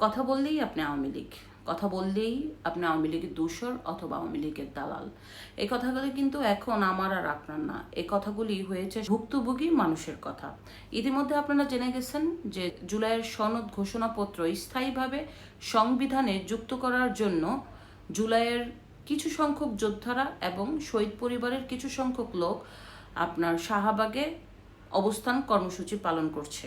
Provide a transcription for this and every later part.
কথা বললেই আপনি আওয়ামী লীগ, কথা বললেই আপনি আওয়ামী লীগের দূষর অথবা আওয়ামী লীগের দালাল। এই কথাগুলি কিন্তু এখন আমার আর আপনার না, এই কথাগুলি হয়েছে ভুক্তভোগী মানুষের কথা। ইতিমধ্যে আপনারা জেনে গেছেন যে জুলাইয়ের সনদ ঘোষণাপত্র স্থায়ীভাবে সংবিধানে যুক্ত করার জন্য জুলাইয়ের কিছু সংখ্যক যোদ্ধারা এবং শহীদ পরিবারের কিছু সংখ্যক লোক আপনার শাহবাগে অবস্থান কর্মসূচি পালন করছে।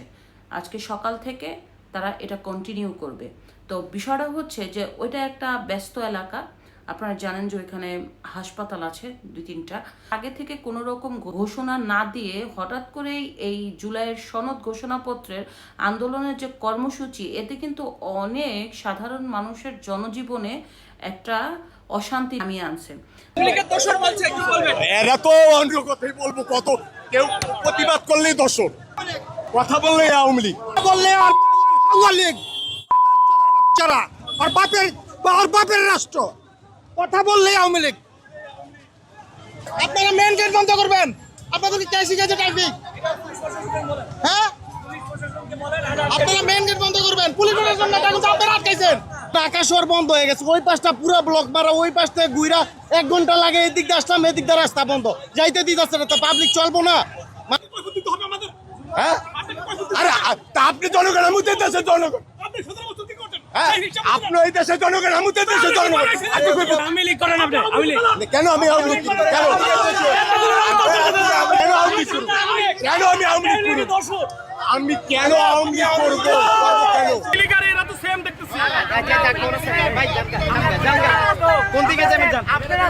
আজকে সকাল থেকে তারা এটা কন্টিনিউ করবে। তো বিষয়টা হচ্ছে যে ওইটা একটা ব্যস্ত এলাকা। আপনারা জানেন যে ওইখানে হাসপাতাল আছে 2-3টা। আগে থেকে কোনো রকম ঘোষণা না দিয়ে হঠাৎ করেই এই জুলাইয়ের সনদ ঘোষণাপত্রের আন্দোলনের যে কর্মসূচি, এতে কিন্তু অনেক সাধারণ মানুষের জনজীবনে একটা অশান্তি নামিয়ে আনছে। এরা তো অন্য কথাই বলবো, কত কেউ প্রতিবাদ করলেই দর্শক, কথা বললে আওয়ামী লীগ, বললে আর আওয়ামী লীগ বাচ্চারা আর বাপের রাষ্ট্র, কথা বললেই আওয়ামী লীগ। আপনারা মেন গেট বন্ধ করবেন। আপনাদের কে শিখেছে ট্রাফিক? হ্যাঁ, আপনারা মেন গেট বন্ধ করবেন। পুলিশ প্রশাসন আপনারা আটকাইছেন। আকাশর বন্ধ হয়ে গেছে, ওই পাশটা পুরো ব্লক মারা, ওই পাশ থেকে ঘুরা 1 ঘন্টা লাগে। এদিক দিয়ে আসলাম, এদিক দিয়ে রাস্তা বন্ধ, যাইতে দিতেছে না। তো পাবলিক চলবো না? হ্যাঁ, আরে আপনি জনগণ, আমি দেশের জনগণ। আপনি এই দেশের জনগণ, আমি দেশের জনগণ। আওয়ামী লীগ করেন আপনি? আওয়ামী লীগ কেন আমি আওয়ামী লীগ? কেন কেন আওয়ামী লীগ? কেন আমি আওয়ামী লীগ করব? আমি কেন আওয়ামী লীগ করব? কেন এরা তো সেম দেখতেছি। কোন দিকে যাবেন? যান আপনারা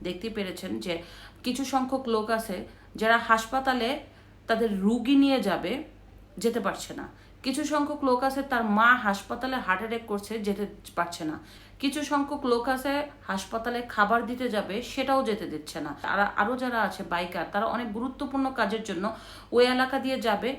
দেখতে পেরেছেন যে কিছু সংখ্যক লোক আছে যারা হাসপাতালে তাদের রুগী নিয়ে যাবে, যেতে পারছে না। কিছু সংখ্যক লোক আছে তার মা হাসপাতালে হার্ট অ্যাটাক করছে, যেতে পারছে না। কিছু সংখ্যক লোক আছে হাসপাতালে খাবার দিতে যাবে, সেটাও যেতে দিচ্ছে না। আরও যারা আছে বাইকার, তারা অনেক গুরুত্বপূর্ণ কাজের জন্য ওই এলাকা দিয়ে যাবে,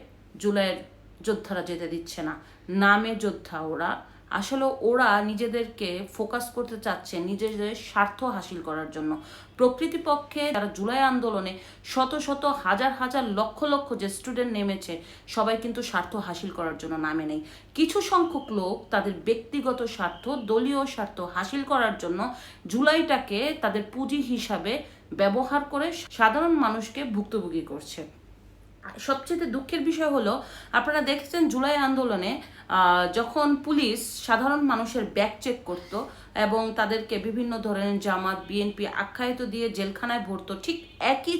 জুলাইয়ের যোদ্ধারা যেতে দিচ্ছে না। নামে যোদ্ধা ওরা, আসলে ওরা নিজেদেরকে ফোকাস করতে চাচ্ছে নিজেদের স্বার্থ হাসিল করার জন্য। প্রকৃতিপক্ষে যারা জুলাই আন্দোলনে শত শত হাজার হাজার লক্ষ লক্ষ যে স্টুডেন্ট নেমেছে, সবাই কিন্তু স্বার্থ হাসিল করার জন্য নামে নেই। কিছু সংখ্যক লোক তাদের ব্যক্তিগত স্বার্থ, দলীয় স্বার্থ হাসিল করার জন্য জুলাইটাকে তাদের পুঁজি হিসাবে ব্যবহার করে সাধারণ মানুষকে ভুক্তভোগী করছে। সবচেয়ে দুঃখের বিষয় হলো, আপনারা দেখেছেন জুলাই আন্দোলনে যখন পুলিশ সাধারণ মানুষের ব্যাগ চেক করত এবং তাদেরকে বিভিন্ন ধরনের জামাত, বিএনপি আখ্যায়িত দিয়ে জেলখানায় ভরতো, ঠিক একই